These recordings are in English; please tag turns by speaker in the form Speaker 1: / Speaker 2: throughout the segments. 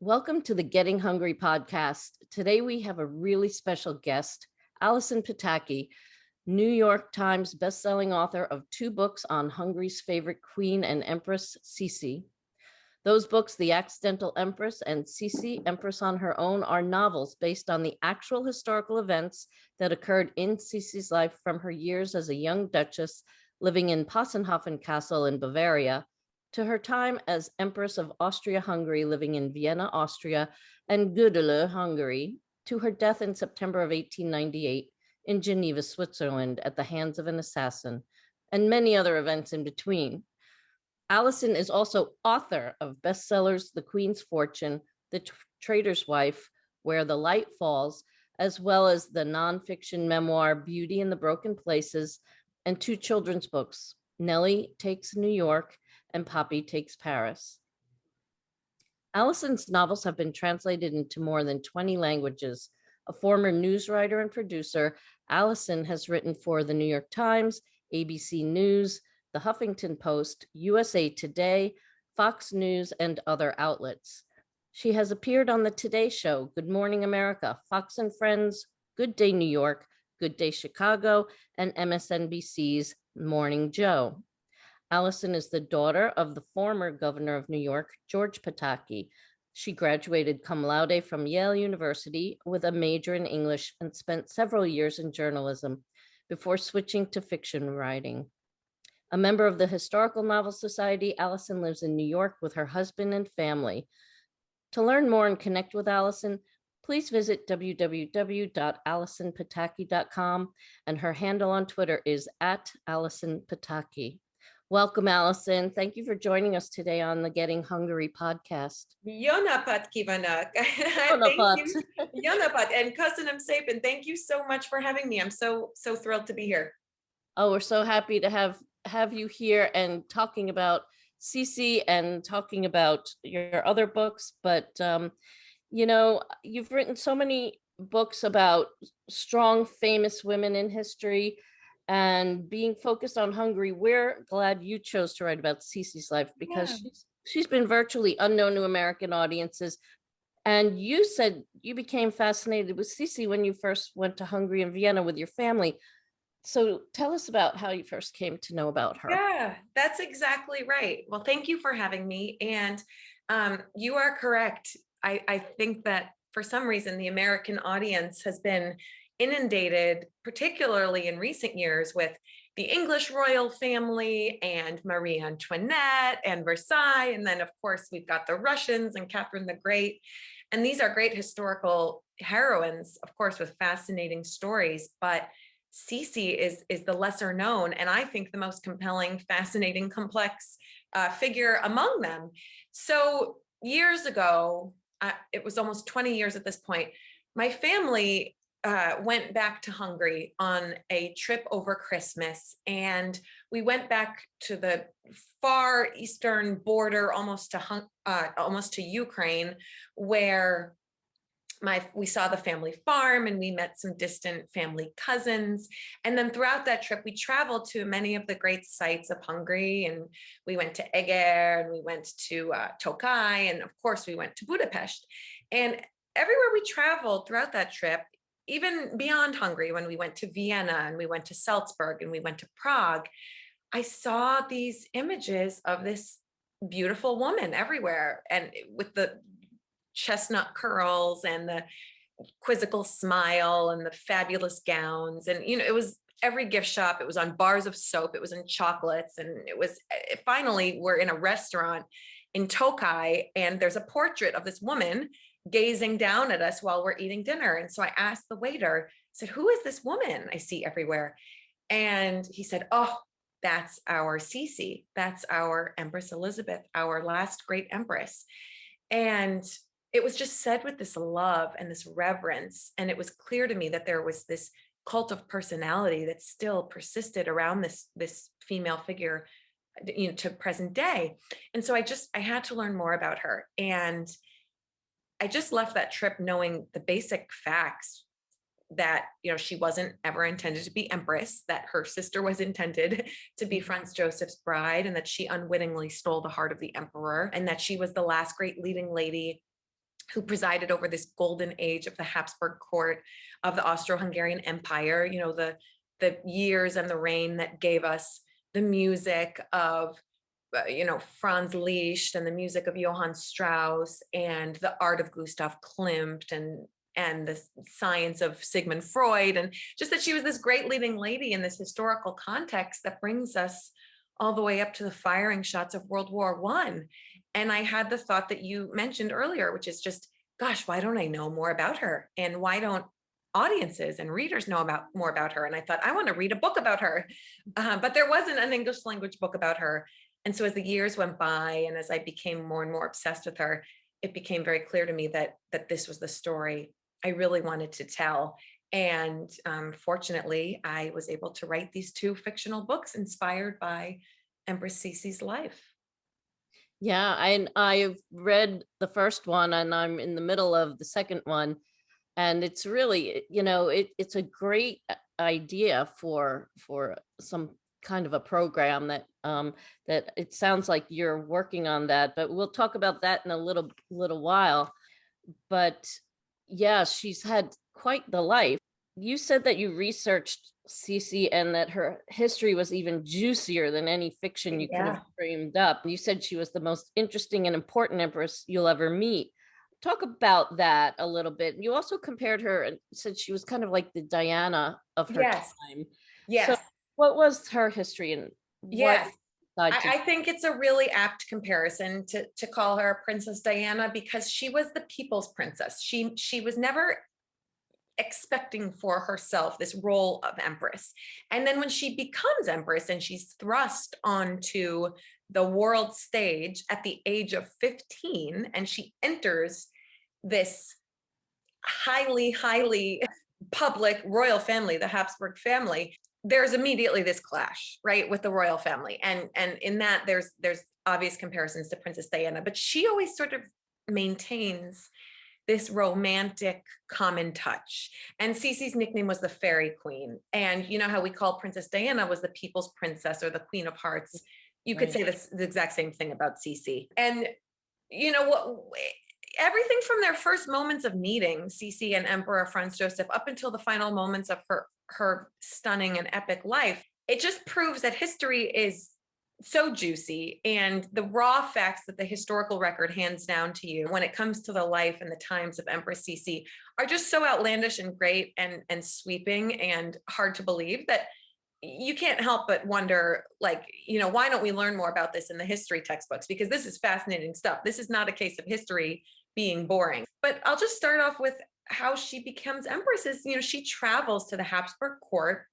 Speaker 1: Welcome to the Getting Hungry podcast. Today we have a really special guest, Allison Pataki, New York Times bestselling author of 2 books on Hungary's favorite queen and empress, Sisi. Those books, The Accidental Empress and Sisi, Empress on Her Own, are novels based on the actual historical events that occurred in Sisi's life from her years as a young duchess living in Possenhofen Castle in Bavaria to her time as Empress of Austria-Hungary living in Vienna, Austria, and Gödöllő, Hungary, to her death in September of 1898 in Geneva, Switzerland, at the hands of an assassin, and many other events in between. Allison is also author of bestsellers The Queen's Fortune, The Traitors Wife, Where the Light Falls, as well as the nonfiction memoir Beauty in the Broken Places, and 2 children's books, Nellie Takes New York and Poppy Takes Paris. Allison's novels have been translated into more than 20 languages. A former news writer and producer, Allison has written for the New York Times, ABC News, the Huffington Post, USA Today, Fox News, and other outlets. She has appeared on the Today Show, Good Morning America, Fox and Friends, Good Day New York, Good Day Chicago, and MSNBC's Morning Joe. Allison is the daughter of the former governor of New York, George Pataki. She graduated cum laude from Yale University with a major in English and spent several years in journalism before switching to fiction writing. A member of the Historical Novel Society, Allison lives in New York with her husband and family. To learn more and connect with Allison, please visit www.allisonpataki.com, and her handle on Twitter is @AllisonPataki. Welcome, Allison. Thank you for joining us today on the Getting Hungry podcast.
Speaker 2: Jó napot kívánok.
Speaker 1: Jó napot.
Speaker 2: Thank you. Jó napot. And Köszönöm szépen. Thank you so much for having me. I'm so thrilled to be here.
Speaker 1: Oh, we're so happy to have you here and talking about Sisi and talking about your other books. But, you've written so many books about strong, famous women in history. And being focused on Hungary, we're glad you chose to write about Sisi's life because she's been virtually unknown to American audiences. And you said you became fascinated with Sisi when you first went to Hungary and Vienna with your family. So tell us about how you first came to know about her.
Speaker 2: Yeah, that's exactly right. Well, thank you for having me. And you are correct. I think that for some reason, the American audience has been inundated, particularly in recent years, with the English royal family and Marie Antoinette and Versailles. And then, of course, we've got the Russians and Catherine the Great. And these are great historical heroines, of course, with fascinating stories. But Sisi is the lesser known, and I think the most compelling, fascinating, complex figure among them. So years ago, it was almost 20 years at this point, my family went back to Hungary on a trip over Christmas, and we went back to the far eastern border, almost to Ukraine, where we saw the family farm and we met some distant family cousins. And then throughout that trip, we traveled to many of the great sites of Hungary, and we went to Eger and we went to Tokaj, and of course we went to Budapest. And everywhere we traveled throughout that trip, even beyond Hungary, when we went to Vienna and we went to Salzburg and we went to Prague, I saw these images of this beautiful woman everywhere, and with the chestnut curls and the quizzical smile and the fabulous gowns. And, it was every gift shop. It was on bars of soap. It was in chocolates. And finally, we're in a restaurant in Tokaj, and there's a portrait of this woman gazing down at us while we're eating dinner. And so I asked the waiter, I said, "Who is this woman I see everywhere?" And he said, "Oh, that's our Sisi. That's our Empress Elizabeth, our last great empress." And it was just said with this love and this reverence. And it was clear to me that there was this cult of personality that still persisted around this female figure, to present day. And so I had to learn more about her. And I just left that trip knowing the basic facts that, she wasn't ever intended to be empress, that her sister was intended to be Franz Joseph's bride, and that she unwittingly stole the heart of the emperor, and that she was the last great leading lady who presided over this golden age of the Hapsburg court of the Austro-Hungarian Empire, the years and the reign that gave us the music of Franz Liszt and the music of Johann Strauss and the art of Gustav Klimt and the science of Sigmund Freud, and just that she was this great leading lady in this historical context that brings us all the way up to the firing shots of World War I. And I had the thought that you mentioned earlier, which is just, gosh, why don't I know more about her? And why don't audiences and readers know more about her? And I thought, I want to read a book about her. But there wasn't an English language book about her. And so as the years went by and as I became more and more obsessed with her, it became very clear to me that this was the story I really wanted to tell. And fortunately, I was able to write these 2 fictional books inspired by Empress Sisi's life.
Speaker 1: Yeah, I've read the first one and I'm in the middle of the second one. And it's really, it's a great idea for some kind of a program that that it sounds like you're working on that, but we'll talk about that in a little while. But yeah, she's had quite the life. You said that you researched Sisi and that her history was even juicier than any fiction you could have framed up. You said she was the most interesting and important empress you'll ever meet. Talk about that a little bit. You also compared her and said she was kind of like the Diana of her time.
Speaker 2: Yes.
Speaker 1: So what was her history and what?
Speaker 2: Yes. I think it's a really apt comparison to call her Princess Diana, because she was the people's princess. She was never expecting for herself this role of empress. And then when she becomes empress and she's thrust onto the world stage at the age of 15, and she enters this highly public royal family, the Hapsburg family, there's immediately this clash, right, with the royal family. And in that there's obvious comparisons to Princess Diana, but she always sort of maintains this romantic common touch. And Sisi's nickname was the Fairy Queen. And you know how we call Princess Diana was the people's princess or the Queen of Hearts. You could say the exact same thing about Sisi. And you know what? Everything from their first moments of meeting, Sisi and Emperor Franz Joseph, up until the final moments of her stunning and epic life, it just proves that history is so juicy, and the raw facts that the historical record hands down to you when it comes to the life and the times of Empress Sisi are just so outlandish and great and sweeping and hard to believe that you can't help but wonder, like, why don't we learn more about this in the history textbooks? Because this is fascinating stuff. This is not a case of history being boring. But I'll just start off with how she becomes empress. She travels to the Hapsburg court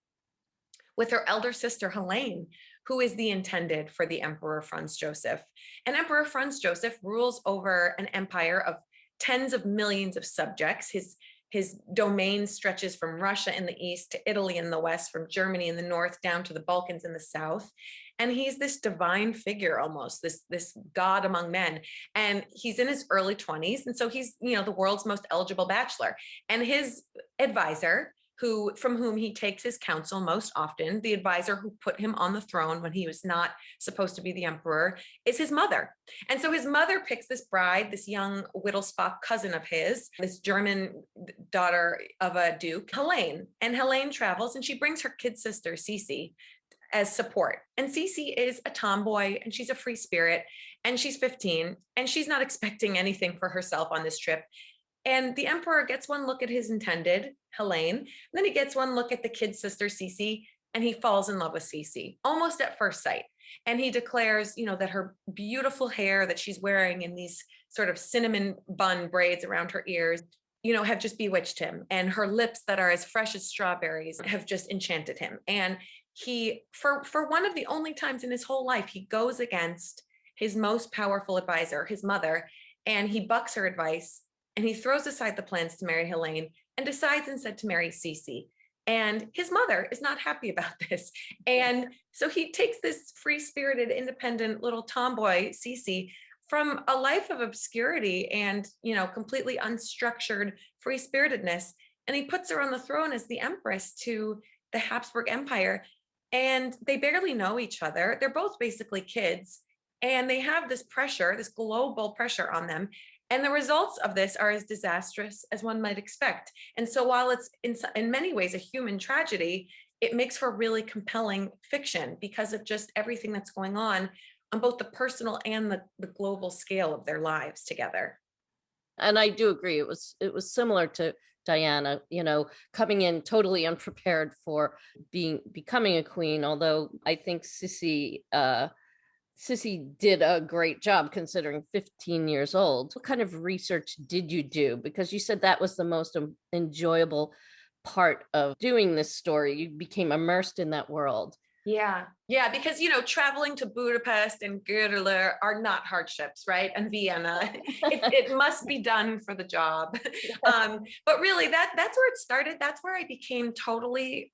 Speaker 2: with her elder sister, Helene, who is the intended for the Emperor Franz Joseph. And Emperor Franz Joseph rules over an empire of tens of millions of subjects. His domain stretches from Russia in the east to Italy in the west, from Germany in the north down to the Balkans in the south. And he's this divine figure, almost this god among men. And he's in his early 20s. And so he's, the world's most eligible bachelor. And his advisor, from whom he takes his counsel most often, the advisor who put him on the throne when he was not supposed to be the emperor, is his mother. And so his mother picks this bride, this young Wittelsbach cousin of his, this German daughter of a duke, Helene. And Helene travels and she brings her kid sister, Sisi, as support. And Sisi is a tomboy and she's a free spirit and she's 15 and she's not expecting anything for herself on this trip. And the emperor gets one look at his intended, Helene, and then he gets one look at the kid sister, Sisi, and he falls in love with Sisi almost at first sight. And he declares, that her beautiful hair that she's wearing in these sort of cinnamon bun braids around her ears, have just bewitched him. And her lips that are as fresh as strawberries have just enchanted him. And he, for one of the only times in his whole life, he goes against his most powerful advisor, his mother, and he bucks her advice. And he throws aside the plans to marry Helene and decides instead to marry Sisi. And his mother is not happy about this. And so he takes this free-spirited, independent little tomboy, Sisi, from a life of obscurity and, completely unstructured free-spiritedness. And he puts her on the throne as the empress to the Hapsburg Empire. And they barely know each other. They're both basically kids. And they have this pressure, this global pressure on them. And the results of this are as disastrous as one might expect. And so while it's in many ways a human tragedy, it makes for really compelling fiction because of just everything that's going on both the personal and the global scale of their lives together.
Speaker 1: And I do agree. It was similar to Diana, coming in totally unprepared for becoming a queen. Although I think Sisi did a great job considering 15 years old. What kind of research did you do? Because you said that was the most enjoyable part of doing this story. You became immersed in that world.
Speaker 2: Yeah. Yeah. Because, traveling to Budapest and Gödöllőr are not hardships, right? And Vienna, it must be done for the job. But really that's where it started. That's where I became totally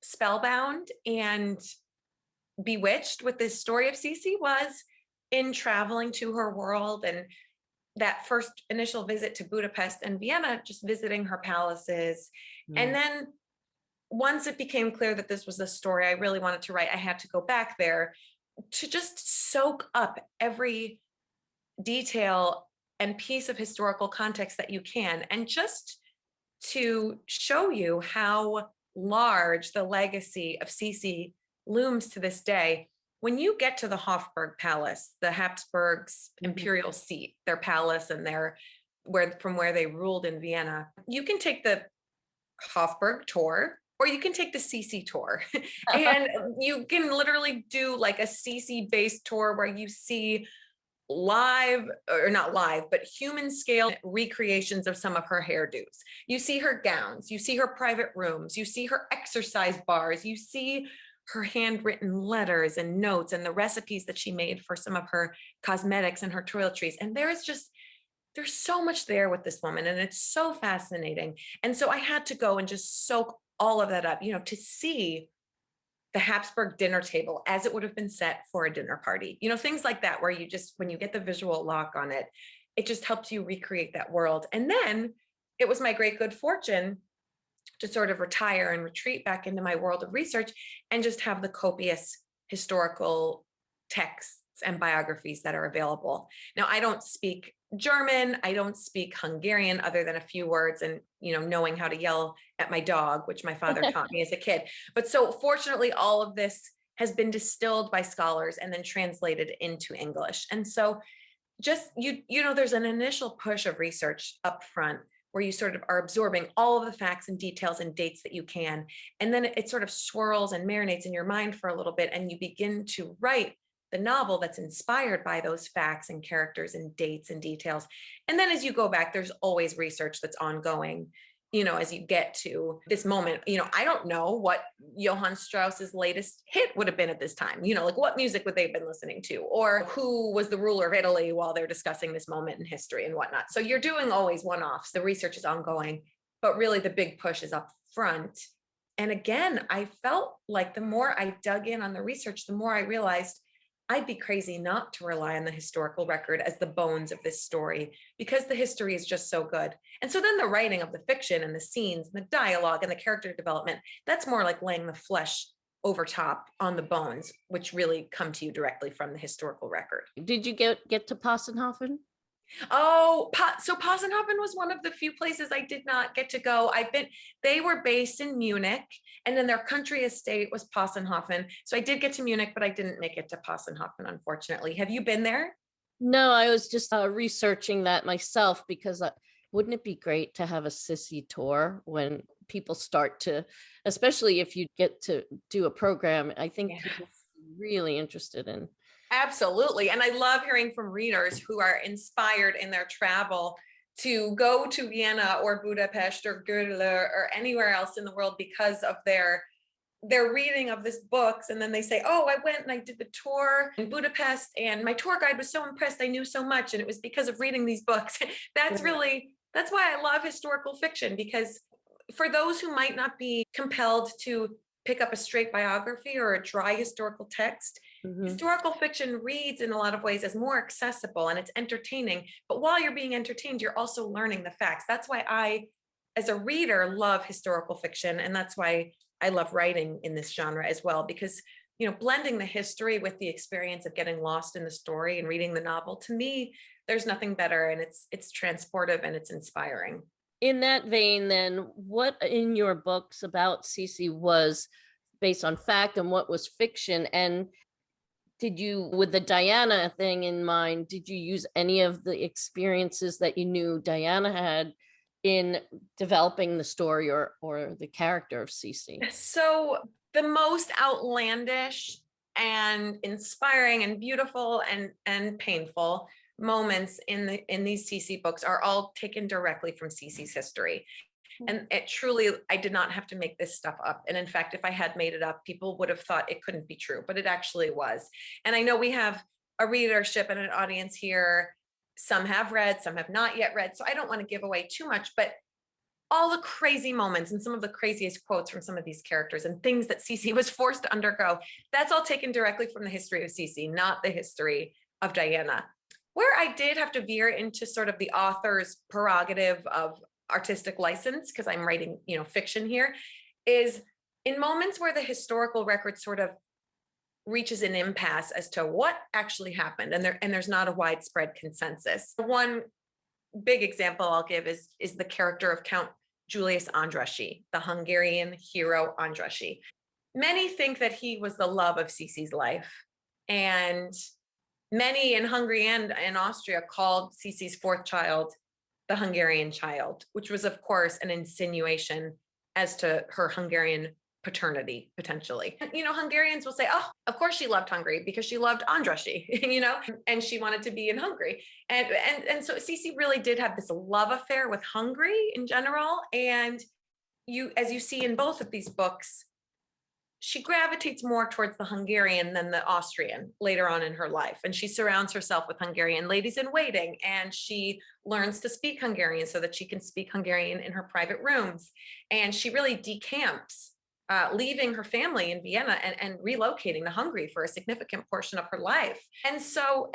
Speaker 2: spellbound and bewitched with this story of Sisi was in traveling to her world, and that first initial visit to Budapest and Vienna, just visiting her palaces. And then once it became clear that this was the story I really wanted to write, I had to go back there to just soak up every detail and piece of historical context that you can, and just to show you how large the legacy of Sisi looms to this day. When you get to the Hofburg Palace, the Hapsburgs' imperial seat, their palace and from where they ruled in Vienna, you can take the Hofburg tour, or you can take the Sisi tour. And you can literally do like a Sisi based tour where you see live, or not live, but human scale recreations of some of her hairdos. You see her gowns, you see her private rooms, you see her exercise bars, you see her handwritten letters and notes and the recipes that she made for some of her cosmetics and her toiletries. And there's so much there with this woman, and it's so fascinating. And so I had to go and just soak all of that up, to see the Hapsburg dinner table as it would have been set for a dinner party, things like that, where when you get the visual lock on it, it just helps you recreate that world. And then it was my great good fortune to sort of retire and retreat back into my world of research and just have the copious historical texts and biographies that are available. Now, I don't speak German, I don't speak Hungarian other than a few words, and knowing how to yell at my dog, which my father taught me as a kid. But so fortunately, all of this has been distilled by scholars and then translated into English. And so just there's an initial push of research up front where you sort of are absorbing all of the facts and details and dates that you can. And then it sort of swirls and marinates in your mind for a little bit, and you begin to write the novel that's inspired by those facts and characters and dates and details. And then as you go back, there's always research that's ongoing, as you get to this moment. I don't know what Johann Strauss's latest hit would have been at this time, like what music would they have been listening to, or who was the ruler of Italy while they're discussing this moment in history and whatnot. So you're doing always one-offs. The research is ongoing, but really the big push is up front. And again, I felt like the more I dug in on the research, the more I realized I'd be crazy not to rely on the historical record as the bones of this story, because the history is just so good. And so then the writing of the fiction and the scenes and the dialogue and the character development, that's more like laying the flesh over top on the bones, which really come to you directly from the historical record.
Speaker 1: Did you get to Possenhofen?
Speaker 2: Oh, so Possenhofen was one of the few places I did not get to go. They were based in Munich, and then their country estate was Possenhofen. So I did get to Munich, but I didn't make it to Possenhofen, unfortunately. Have you been there?
Speaker 1: No, I was just researching that myself, because wouldn't it be great to have a Sisi tour when people start to, especially if you get to do a program, I think people are really interested in.
Speaker 2: Absolutely. And I love hearing from readers who are inspired in their travel to go to Vienna or Budapest or Gödöllőr or anywhere else in the world because of their reading of this books. And then they say, oh, I went and I did the tour in Budapest and my tour guide was so impressed. I knew so much. And it was because of reading these books. That's why I love historical fiction, because for those who might not be compelled to pick up a straight biography or a dry historical text, historical fiction reads in a lot of ways as more accessible and it's entertaining. But while you're being entertained, you're also learning the facts. That's why I, as a reader, love historical fiction. And that's why I love writing in this genre as well, because, blending the history with the experience of getting lost in the story and reading the novel, to me, there's nothing better, and it's transportive and it's inspiring.
Speaker 1: In that vein, then, what in your books about Sisi was based on fact and what was fiction? And did you, with the Diana thing in mind, did you use any of the experiences that you knew Diana had in developing the story or the character of Sisi?
Speaker 2: So the most outlandish and inspiring and beautiful and painful moments in these Sisi books are all taken directly from Sisi's history. And it truly, I did not have to make this stuff up. And in fact, if I had made it up, people would have thought it couldn't be true, but it actually was. And I know we have a readership and an audience here. Some have read, some have not yet read. So I don't want to give away too much, but all the crazy moments and some of the craziest quotes from some of these characters and things that Sisi was forced to undergo, that's all taken directly from the history of Sisi, not the history of Diana. Where I did have to veer into sort of the author's prerogative of artistic license, because I'm writing, fiction here, is in moments where the historical record sort of reaches an impasse as to what actually happened, and there's not a widespread consensus. One big example I'll give is the character of Count Julius Andrashi, the Hungarian hero Andrashi. Many think that he was the love of Sisi's life, and many in Hungary and in Austria called Sisi's fourth child the Hungarian child, which was, of course, an insinuation as to her Hungarian paternity, potentially. Hungarians will say, oh, of course she loved Hungary because she loved Andrashi, and she wanted to be in Hungary. And so Sisi really did have this love affair with Hungary in general. And as you see in both of these books, she gravitates more towards the Hungarian than the Austrian later on in her life. And she surrounds herself with Hungarian ladies in waiting, and she learns to speak Hungarian so that she can speak Hungarian in her private rooms. And she really decamps, leaving her family in Vienna and relocating to Hungary for a significant portion of her life. And so,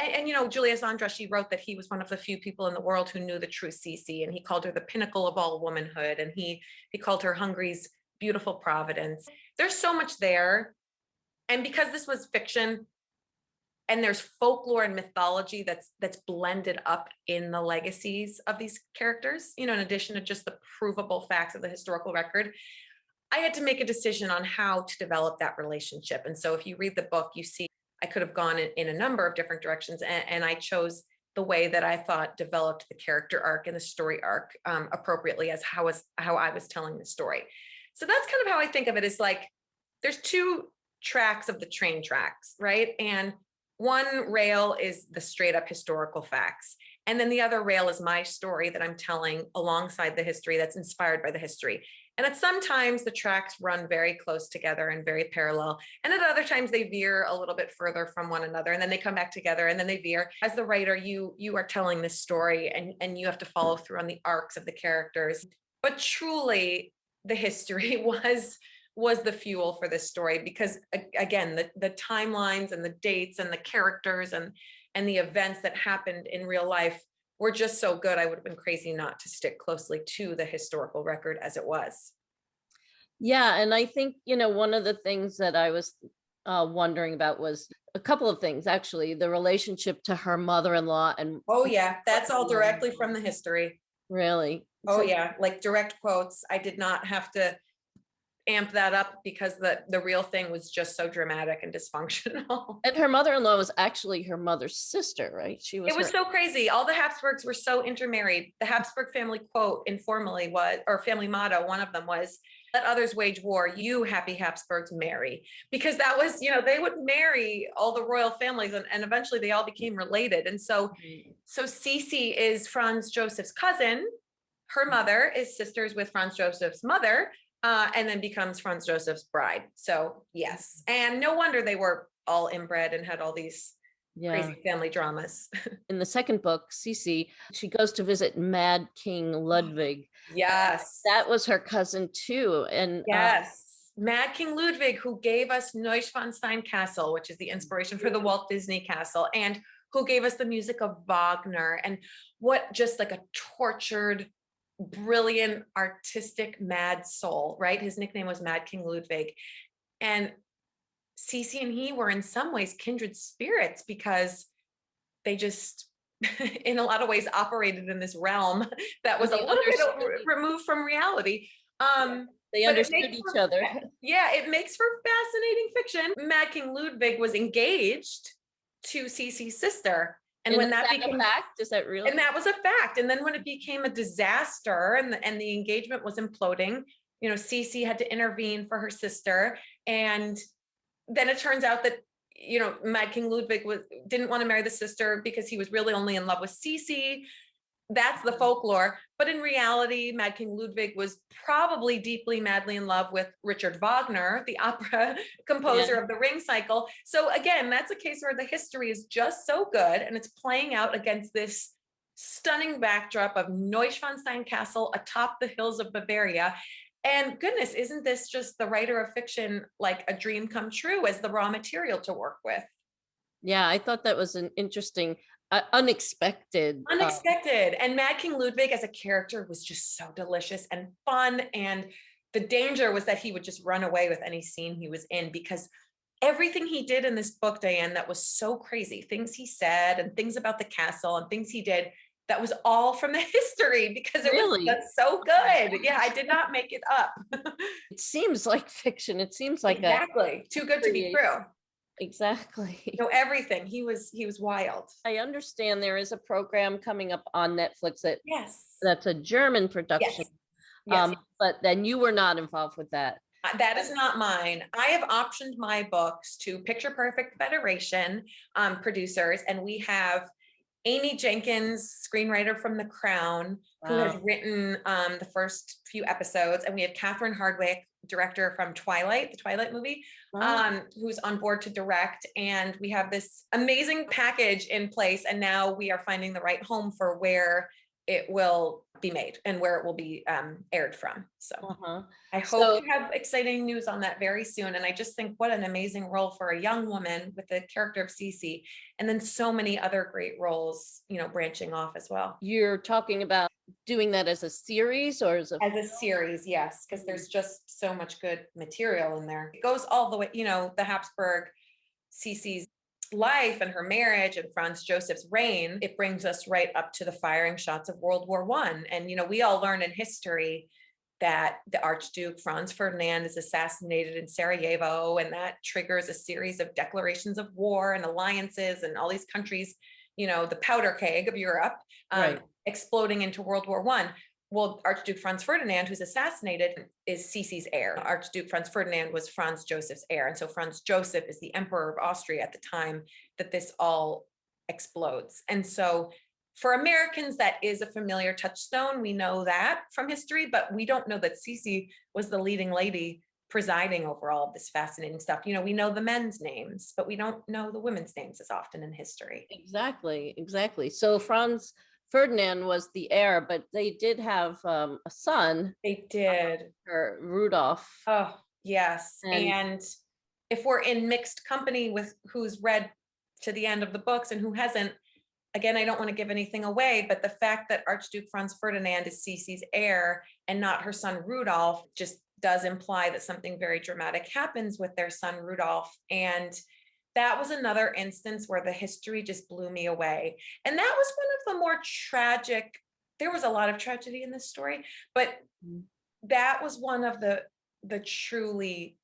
Speaker 2: Julius Andrashi wrote that he was one of the few people in the world who knew the true Sisi, and he called her the pinnacle of all womanhood. And he called her Hungary's beautiful providence. There's so much there. And because this was fiction and there's folklore and mythology that's blended up in the legacies of these characters, in addition to just the provable facts of the historical record, I had to make a decision on how to develop that relationship. And so if you read the book, you see I could have gone in a number of different directions, and I chose the way that I thought developed the character arc and the story arc appropriately as how I was telling the story. So that's kind of how I think of it, is like there's two tracks of the train tracks, right? And one rail is the straight up historical facts. And then the other rail is my story that I'm telling alongside the history that's inspired by the history. And at some times the tracks run very close together and very parallel. And at other times they veer a little bit further from one another, and then they come back together and then they veer. As the writer, you are telling this story, and you have to follow through on the arcs of the characters. But truly, the history was the fuel for this story, because again, the timelines and the dates and the characters and the events that happened in real life were just so good. I would have been crazy not to stick closely to the historical record as it was.
Speaker 1: Yeah, and I think, one of the things that I was wondering about was a couple of things, actually. The relationship to her mother-in-law. And
Speaker 2: oh yeah, that's all directly from the history.
Speaker 1: Really?
Speaker 2: Oh yeah, like direct quotes. I did not have to amp that up because the real thing was just so dramatic and dysfunctional.
Speaker 1: And her mother-in-law was actually her mother's sister, right?
Speaker 2: It was so crazy. All the Hapsburgs were so intermarried. The Hapsburg family quote informally was, or family motto, one of them was, "Let others wage war, you happy Hapsburgs marry." Because that was, they would marry all the royal families, and eventually they all became related. And so Sisi is Franz Joseph's cousin. Her mother is sisters with Franz Joseph's mother, and then becomes Franz Joseph's bride. So yes, and no wonder they were all inbred and had all these crazy family dramas.
Speaker 1: In the second book, Sisi, she goes to visit Mad King Ludwig.
Speaker 2: Yes.
Speaker 1: That was her cousin too. And
Speaker 2: yes. Mad King Ludwig, who gave us Neuschwanstein Castle, which is the inspiration for the Walt Disney Castle, and who gave us the music of Wagner, and what just like a tortured, brilliant, artistic, mad soul, right? His nickname was Mad King Ludwig. And Sisi and he were in some ways kindred spirits, because they just in a lot of ways operated in this realm that was a
Speaker 1: They
Speaker 2: little bit
Speaker 1: understood,
Speaker 2: removed from reality.
Speaker 1: they
Speaker 2: But it
Speaker 1: understood
Speaker 2: makes
Speaker 1: each
Speaker 2: for,
Speaker 1: other.
Speaker 2: yeah, it makes for fascinating fiction. Mad King Ludwig was engaged to Sisi's sister. And
Speaker 1: And
Speaker 2: when
Speaker 1: is
Speaker 2: that
Speaker 1: that a
Speaker 2: became,
Speaker 1: fact? Is that real?
Speaker 2: and that was a fact. And then when it became a disaster and the engagement was imploding, you know, Sisi had to intervene for her sister. And then it turns out that, you know, Mad King Ludwig didn't want to marry the sister because he was really only in love with Sisi. That's the folklore. But in reality, Mad King Ludwig was probably deeply, madly in love with Richard Wagner, the opera composer of the Ring Cycle. So again, that's a case where the history is just so good and it's playing out against this stunning backdrop of Neuschwanstein Castle atop the hills of Bavaria. And goodness, isn't this just the writer of fiction like a dream come true as the raw material to work with?
Speaker 1: Yeah, I thought that was an interesting, unexpected.
Speaker 2: Unexpected. And Mad King Ludwig as a character was just so delicious and fun. And the danger was that he would just run away with any scene he was in, because everything he did in this book, Diane, that was so crazy, things he said and things about the castle and things he did, that was all from the history because it was
Speaker 1: Really?
Speaker 2: just so good. Yeah, I did not make it up.
Speaker 1: It seems like fiction. It seems like
Speaker 2: Exactly. Too good to be
Speaker 1: creation.
Speaker 2: true.
Speaker 1: Exactly.
Speaker 2: No, everything. He was wild.
Speaker 1: I understand there is a program coming up on Netflix
Speaker 2: Yes.
Speaker 1: that's a German production.
Speaker 2: Yes. Yes.
Speaker 1: But then you were not involved with that.
Speaker 2: That is not mine. I have optioned my books to Picture Perfect Federation producers, and we have Amy Jenkins, screenwriter from The Crown, who has
Speaker 1: Wow.
Speaker 2: written the first few episodes, and we have Catherine Hardwicke, director from Twilight, the Twilight movie,
Speaker 1: Wow.
Speaker 2: who's on board to direct. And we have this amazing package in place, and now we are finding the right home for where it will be made and where it will be aired from. So
Speaker 1: Uh-huh.
Speaker 2: I hope
Speaker 1: So
Speaker 2: to have exciting news on that very soon. And I just think what an amazing role for a young woman with the character of Sisi, and then so many other great roles, you know, branching off as well.
Speaker 1: you're talking about doing that as a series or as a
Speaker 2: As a series, yes, because there's just so much good material in there. It goes all the way, you know, the Hapsburg, Sisi's life and her marriage and Franz Joseph's reign. It brings us right up to the firing shots of World War I. And, you know, we all learn in history that the Archduke Franz Ferdinand is assassinated in Sarajevo, and that triggers a series of declarations of war and alliances, and all these countries, you know, the powder keg of Europe,
Speaker 1: right.
Speaker 2: exploding into World War I. Well, Archduke Franz Ferdinand, who's assassinated, is Sisi's heir. Archduke Franz Ferdinand was Franz Joseph's heir. And so Franz Joseph is the Emperor of Austria at the time that this all explodes. And so for Americans, that is a familiar touchstone. We know that from history, but we don't know that Sisi was the leading lady presiding over all of this fascinating stuff. You know, we know the men's names, but we don't know the women's names as often in history.
Speaker 1: Exactly. Exactly. So Franz Ferdinand was the heir, but they did have a son,
Speaker 2: They did.
Speaker 1: or Rudolph.
Speaker 2: Oh, yes.
Speaker 1: And
Speaker 2: And if we're in mixed company with who's read to the end of the books and who hasn't, again, I don't want to give anything away, but the fact that Archduke Franz Ferdinand is Sisi's heir and not her son Rudolph just does imply that something very dramatic happens with their son Rudolph. And that was another instance where the history just blew me away. And that was one of the more tragic, there was a lot of tragedy in this story, but that was one of the truly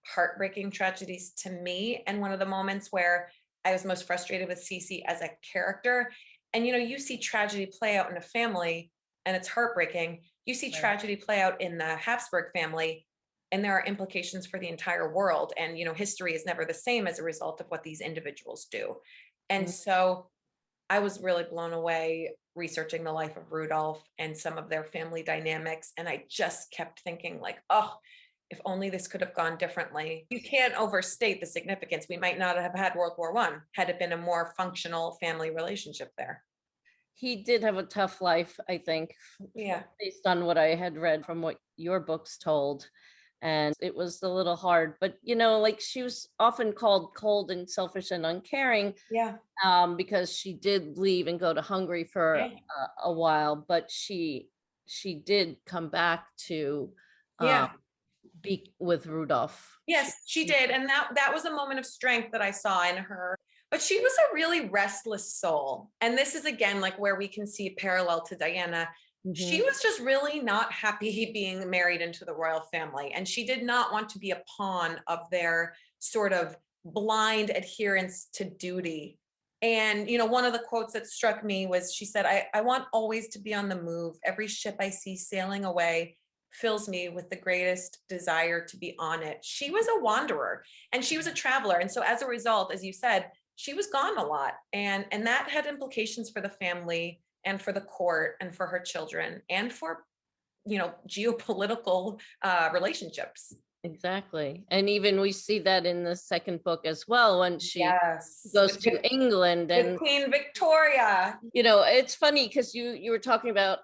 Speaker 2: heartbreaking tragedies to me, and one of the moments where I was most frustrated with Sisi as a character. And you know, you see tragedy play out in a family and it's heartbreaking. You see
Speaker 1: right.
Speaker 2: tragedy play out in the Hapsburg family and there are implications for the entire world. And you know, history is never the same as a result of what these individuals do. And
Speaker 1: Mhm.
Speaker 2: so I was really blown away researching the life of Rudolph and some of their family dynamics. And I just kept thinking, like, oh, if only this could have gone differently. You can't overstate the significance. We might not have had World War I had it been a more functional family relationship there.
Speaker 1: He did have a tough life, I think,
Speaker 2: Yeah.
Speaker 1: based on what I had read from what your books told. And it was a little hard, but you know, like she was often called cold and selfish and uncaring,
Speaker 2: Yeah.
Speaker 1: because she did leave and go to Hungary for
Speaker 2: Yeah.
Speaker 1: a while, but she did come back to
Speaker 2: Yeah.
Speaker 1: be with Rudolph.
Speaker 2: Yes, she did. And that was a moment of strength that I saw in her. But she was a really restless soul. And this is again, like where we can see a parallel to Diana. She was just really not happy being married into the royal family. And she did not want to be a pawn of their sort of blind adherence to duty. And, you know, one of the quotes that struck me was she said, I want always to be on the move. Every ship I see sailing away fills me with the greatest desire to be on it. She was a wanderer and she was a traveler. And so as a result, as you said, she was gone a lot. And that had implications for the family and for the court and for her children and for, you know, geopolitical relationships.
Speaker 1: Exactly. And even we see that in the second book as well, when she
Speaker 2: Yes.
Speaker 1: goes to England
Speaker 2: With
Speaker 1: and
Speaker 2: Queen Victoria.
Speaker 1: you know, it's funny because you were talking about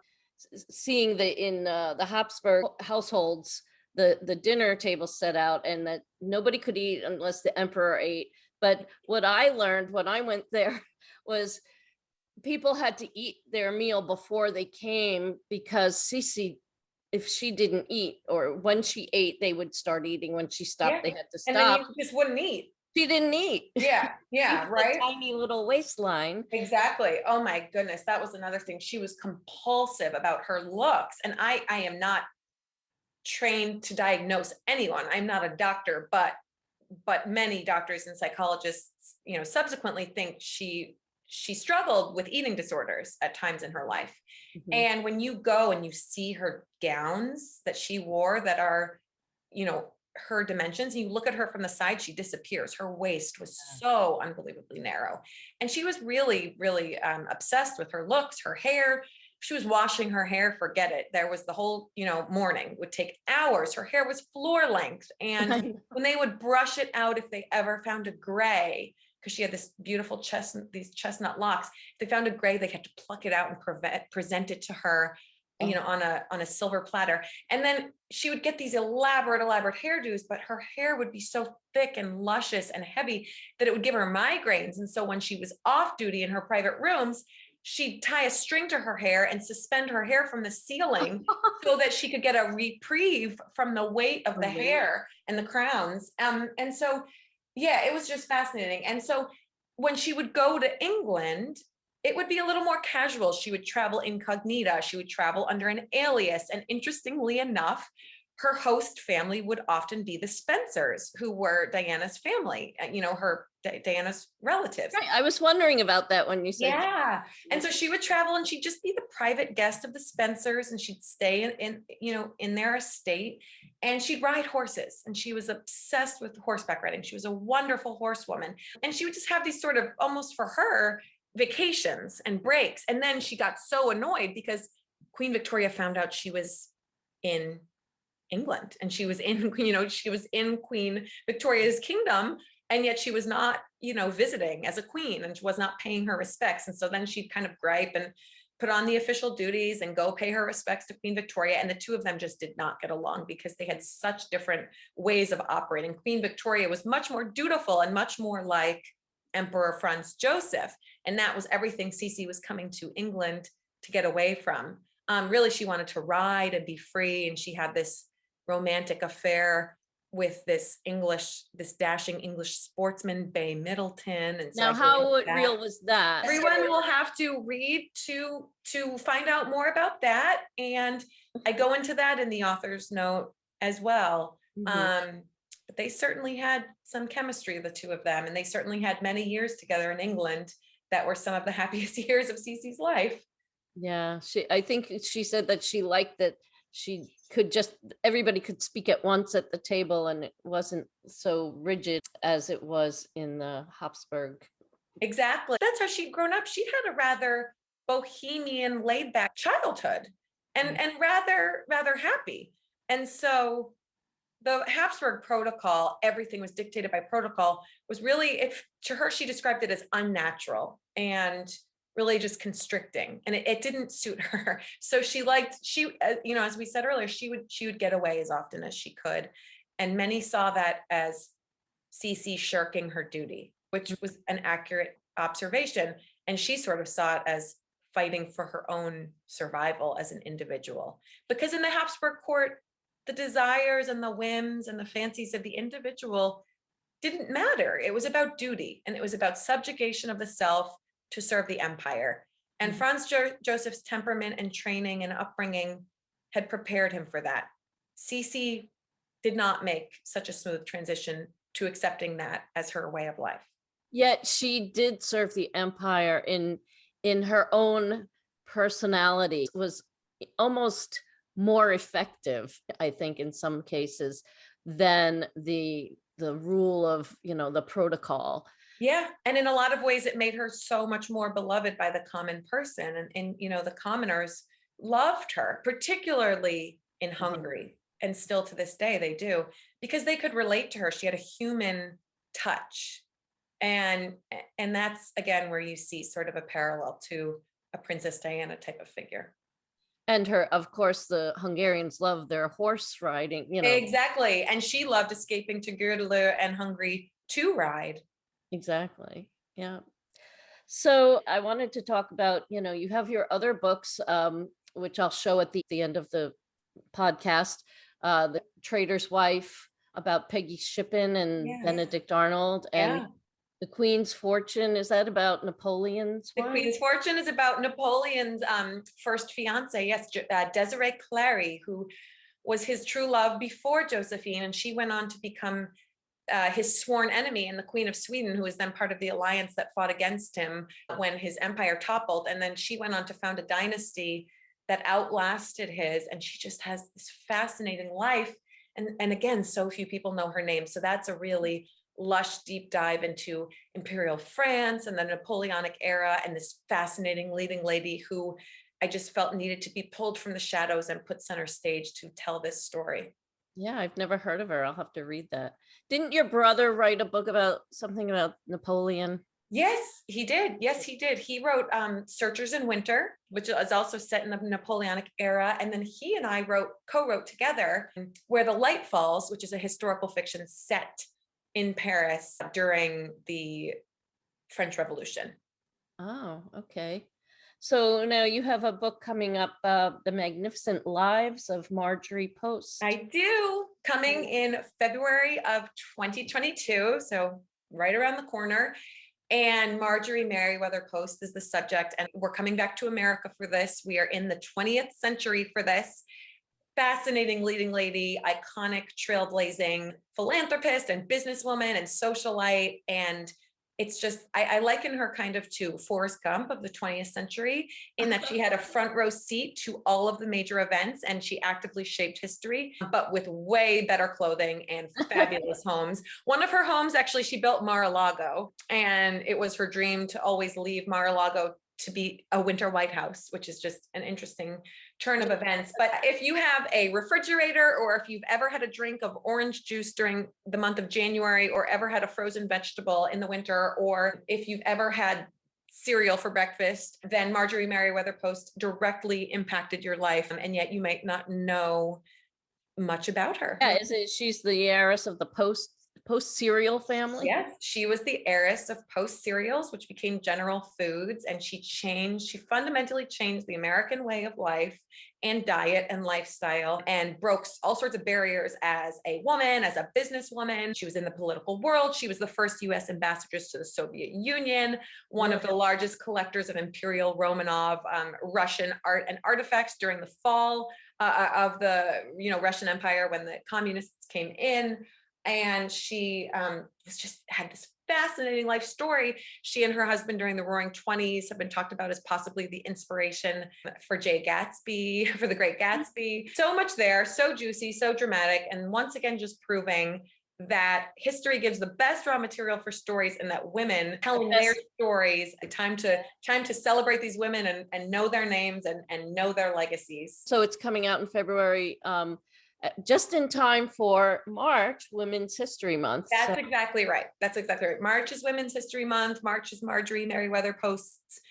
Speaker 1: seeing in the Hapsburg households the dinner table set out and that nobody could eat unless the emperor ate. But what I learned when I went there was people had to eat their meal before they came because Sisi, if she didn't eat or when she ate, they would start eating. When she stopped,
Speaker 2: Yeah.
Speaker 1: they had to
Speaker 2: And then
Speaker 1: stop.
Speaker 2: you just wouldn't eat.
Speaker 1: She didn't eat.
Speaker 2: Yeah, yeah,
Speaker 1: She had a
Speaker 2: right.
Speaker 1: tiny little waistline.
Speaker 2: Exactly. Oh my goodness, that was another thing. She was compulsive about her looks, and I am not trained to diagnose anyone. I'm not a doctor, but many doctors and psychologists, you know, subsequently think she struggled with eating disorders at times in her life. And when you go and you see her gowns that she wore that are, you know, her dimensions, and you look at her from the side, she disappears. Her waist was so unbelievably narrow. And she was really, really obsessed with her looks, her hair. She was washing her hair, forget it. There was the whole, you know, morning would take hours. Her hair was floor length. And when they would brush it out, if they ever found a gray, because she had this beautiful these chestnut locks, if they found a gray, they had to pluck it out and present it to her, you know, on a silver platter. And then she would get these elaborate hairdos, but her hair would be so thick and luscious and heavy that it would give her migraines. And so when she was off duty in her private rooms, she'd tie a string to her hair and suspend her hair from the ceiling so that she could get a reprieve from the weight of the hair and the crowns. And so, yeah, it was just fascinating. And so when she would go to England, it would be a little more casual. She would travel incognita. She would travel under an alias. And interestingly enough, her host family would often be the Spencers, who were Diana's family, you know, Diana's relatives.
Speaker 1: Right. I was wondering about that when you said.
Speaker 2: Yeah. And so she would travel and she'd just be the private guest of the Spencers, and she'd stay in their estate, and she'd ride horses. And she was obsessed with horseback riding. She was a wonderful horsewoman. And she would just have these sort of, almost for her, vacations and breaks. And then she got so annoyed because Queen Victoria found out she was in England and she was in, you know, she was in Queen Victoria's kingdom, and yet she was not, you know, visiting as a queen, and she was not paying her respects. And so then she'd kind of gripe and put on the official duties and go pay her respects to Queen Victoria. And the two of them just did not get along because they had such different ways of operating. Queen Victoria was much more dutiful and much more like Emperor Franz Joseph. And that was everything Sisi was coming to England to get away from. Really, she wanted to ride and be free. And she had this romantic affair with this dashing English sportsman, Bay Middleton. And so
Speaker 1: now, how real was that?
Speaker 2: Everyone will have to read to find out more about that. And I go into that in the author's note as well. But they certainly had some chemistry, the two of them, and they certainly had many years together in England that were some of the happiest years of Sisi's life.
Speaker 1: Yeah, I think she said that she liked that she could everybody could speak at once at the table, and it wasn't so rigid as it was in the Hapsburg.
Speaker 2: Exactly. That's how she'd grown up. She'd had a rather bohemian, laid back childhood and rather happy. And so the Hapsburg protocol, everything was dictated by protocol, was really, to her, she described it as unnatural and really just constricting, and it didn't suit her. So she you know, as we said earlier, she would get away as often as she could. And many saw that as Sisi shirking her duty, which was an accurate observation. And she sort of saw it as fighting for her own survival as an individual. Because in the Hapsburg court, the desires and the whims and the fancies of the individual didn't matter. It was about duty, and it was about subjugation of the self to serve the empire. And Franz Joseph's temperament and training and upbringing had prepared him for that. Sisi did not make such a smooth transition to accepting that as her way of life.
Speaker 1: Yet she did serve the empire in her own personality, was almost more effective, I think, in some cases, than the rule of, the protocol.
Speaker 2: Yeah. And in a lot of ways, it made her so much more beloved by the common person. And the commoners loved her, particularly in Hungary. And still to this day, they do, because they could relate to her. She had a human touch. And that's, again, where you see sort of a parallel to a Princess Diana type of figure.
Speaker 1: And of course, the Hungarians love their horse riding,
Speaker 2: Exactly. And she loved escaping to Gödöllő and Hungary to ride.
Speaker 1: Exactly. Yeah. So I wanted to talk about, you have your other books, which I'll show at the end of the podcast, The Traitors Wife, about Peggy Shippen and Benedict Arnold, and The Queen's Fortune. Is that about Napoleon's wife?
Speaker 2: The Queen's Fortune is about Napoleon's first fiance, yes, Desiree Clary, who was his true love before Josephine, and she went on to become his sworn enemy, and the Queen of Sweden, who was then part of the alliance that fought against him when his empire toppled. And then she went on to found a dynasty that outlasted his, and she just has this fascinating life. And again, so few people know her name. So that's a really lush deep dive into imperial France and the Napoleonic era, and this fascinating leading lady who I just felt needed to be pulled from the shadows and put center stage to tell this story.
Speaker 1: Yeah, I've never heard of her. I'll have to read that. Didn't your brother write a book about something about Napoleon?
Speaker 2: Yes, he did. Yes, he did. He wrote Searchers in Winter, which is also set in the Napoleonic era. And then he and I co-wrote together Where the Light Falls, which is a historical fiction set in Paris during the French Revolution.
Speaker 1: Oh, okay. So now you have a book coming up, The Magnificent Lives of Marjorie Post.
Speaker 2: I do, coming in February of 2022, so right around the corner. And Marjorie Merriweather Post is the subject, and we're coming back to America for this. We are in the 20th century for this. Fascinating leading lady, iconic trailblazing philanthropist and businesswoman and socialite. And it's just, I liken her kind of to Forrest Gump of the 20th century, in that she had a front row seat to all of the major events, and she actively shaped history, but with way better clothing and fabulous homes. One of her homes, actually, she built Mar-a-Lago, and it was her dream to always leave Mar-a-Lago to be a winter White House, which is just an interesting turn of events. But if you have a refrigerator, or if you've ever had a drink of orange juice during the month of January, or ever had a frozen vegetable in the winter, or if you've ever had cereal for breakfast, then Marjorie Merriweather Post directly impacted your life, and yet you might not know much about her.
Speaker 1: Yeah, she's the heiress of the Post cereal family?
Speaker 2: Yes, she was the heiress of Post cereals, which became General Foods, and she fundamentally changed the American way of life and diet and lifestyle, and broke all sorts of barriers as a woman, as a businesswoman. She was in the political world. She was the first US ambassadress to the Soviet Union, one of the largest collectors of Imperial Romanov Russian art and artifacts during the fall of the Russian Empire when the communists came in. And she just had this fascinating life story. She and her husband during the Roaring 20s have been talked about as possibly the inspiration for Jay Gatsby, for The Great Gatsby. So much there, so juicy, so dramatic. And once again, just proving that history gives the best raw material for stories, and that women telling their stories, time to celebrate these women and know their names and know their legacies.
Speaker 1: So it's coming out in February. Just in time for March, Women's History Month.
Speaker 2: That's exactly right. That's exactly right. March is Women's History Month. March is Marjorie Merriweather Post's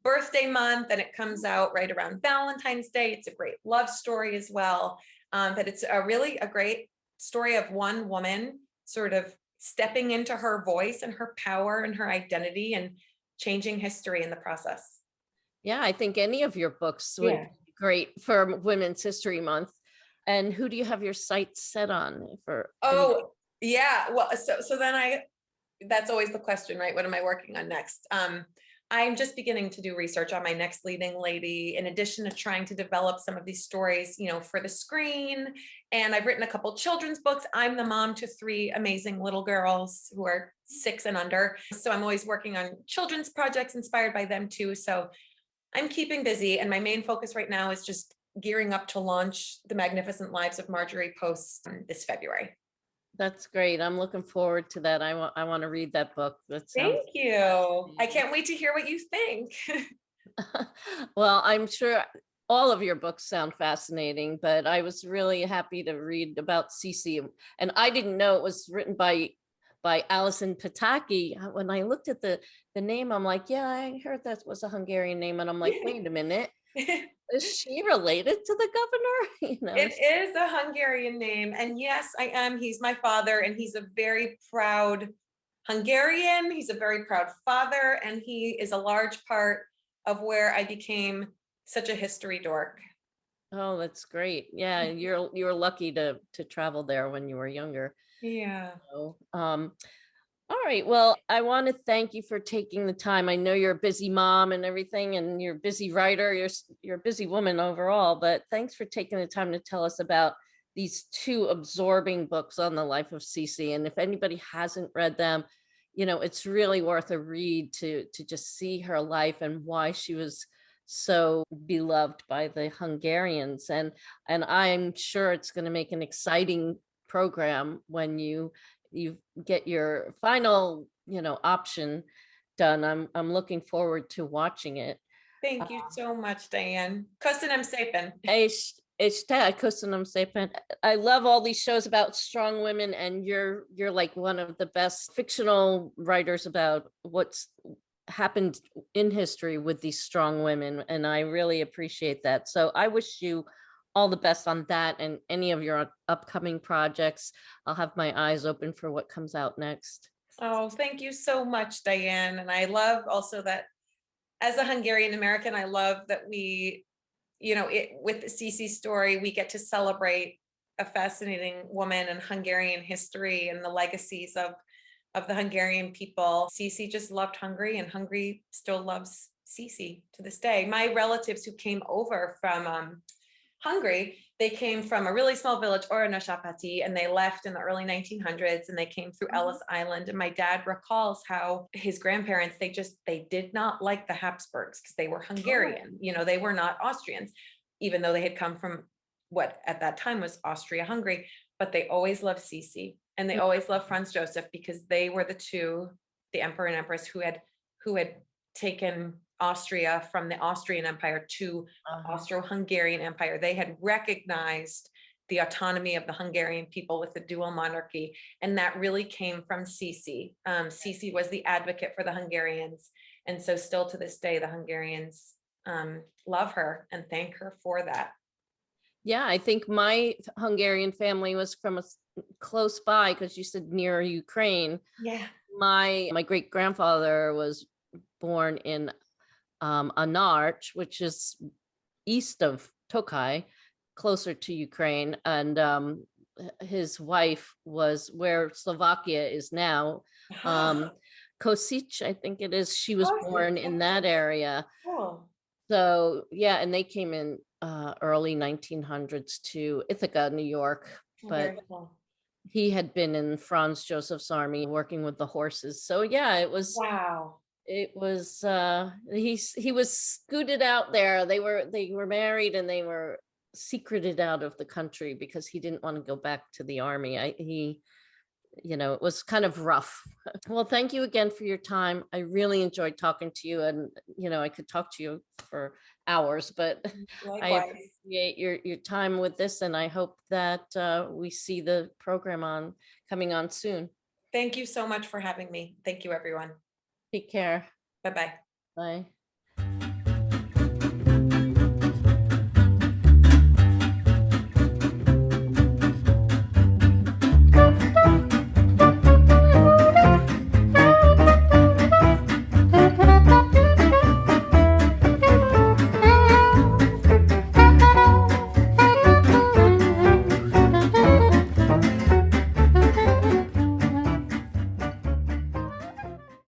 Speaker 2: birthday month, and it comes out right around Valentine's Day. It's a great love story as well. But it's really a great story of one woman sort of stepping into her voice and her power and her identity and changing history in the process.
Speaker 1: Yeah, I think any of your books would be great for Women's History Month. And who do you have your sights set on for?
Speaker 2: Oh, Yeah, well, so then that's always the question, right? What am I working on next? I'm just beginning to do research on my next leading lady, in addition to trying to develop some of these stories, for the screen. And I've written a couple children's books. I'm the mom to 3 amazing little girls who are 6 and under. So I'm always working on children's projects inspired by them too. So I'm keeping busy, and my main focus right now is just gearing up to launch The Magnificent Lives of Marjorie post this February.
Speaker 1: That's great. I'm looking forward to that. I want to read that book. That sounds
Speaker 2: Thank you. I can't wait to hear what you think.
Speaker 1: well, I'm sure all of your books sound fascinating, but I was really happy to read about Sisi, and I didn't know it was written by Allison Pataki. When I looked at the name, I'm like, yeah, I heard that was a Hungarian name, and I'm like, wait a minute, is she related to the governor?
Speaker 2: It is a Hungarian name. And yes, I am. He's my father, and he's a very proud Hungarian. He's a very proud father, and he is a large part of where I became such a history dork.
Speaker 1: Oh, that's great. Yeah, you're lucky to travel there when you were younger.
Speaker 2: Yeah.
Speaker 1: So, all right. Well, I want to thank you for taking the time. I know you're a busy mom and everything, and you're a busy writer. You're a busy woman overall, but thanks for taking the time to tell us about these 2 absorbing books on the life of Sisi. And if anybody hasn't read them, it's really worth a read to just see her life and why she was so beloved by the Hungarians. And I'm sure it's going to make an exciting program when you get your final, option done. I'm looking forward to watching it.
Speaker 2: Thank you so much, Diane. Köszönöm szépen.
Speaker 1: Köszönöm szépen. I love all these shows about strong women, and you're like one of the best fictional writers about what's happened in history with these strong women, and I really appreciate that. So I wish you all the best on that and any of your upcoming projects. I'll have my eyes open for what comes out next.
Speaker 2: Oh, thank you so much, Diane. And I love also that as a Hungarian American, I love that with the Sisi story, we get to celebrate a fascinating woman in Hungarian history and the legacies of the Hungarian people. Sisi just loved Hungary, and Hungary still loves Sisi to this day. My relatives who came over from Hungary, they came from a really small village, Oranasápati, and they left in the early 1900s, and they came through Ellis Island. And my dad recalls how his grandparents, they did not like the Hapsburgs because they were Hungarian. They were not Austrians, even though they had come from what at that time was Austria-Hungary, but they always loved Sisi, and they always loved Franz Joseph, because they were the emperor and empress who had taken Austria from the Austrian Empire to the Austro-Hungarian Empire. They had recognized the autonomy of the Hungarian people with the dual monarchy, and that really came from Sisi. Sisi was the advocate for the Hungarians, and so still to this day, the Hungarians love her and thank her for that.
Speaker 1: Yeah, I think my Hungarian family was from close by, because you said near Ukraine.
Speaker 2: Yeah.
Speaker 1: My great grandfather was born in Andrashi, which is east of Tokaj, closer to Ukraine, and his wife was where Slovakia is now. Kosice, I think it is. She was born in that area.
Speaker 2: Cool.
Speaker 1: So yeah, and they came in early 1900s to Ithaca, New York, but he had been in Franz Joseph's army working with the horses. So yeah, it was he was scooted out there. They were married, and they were secreted out of the country because he didn't want to go back to the army. It was kind of rough. Well, thank you again for your time. I really enjoyed talking to you, and I could talk to you for hours, but I appreciate your time with this, and I hope that we see the program coming on soon.
Speaker 2: Thank you so much for having me. Thank you, everyone.
Speaker 1: Take care.
Speaker 2: Bye-bye.
Speaker 1: Bye.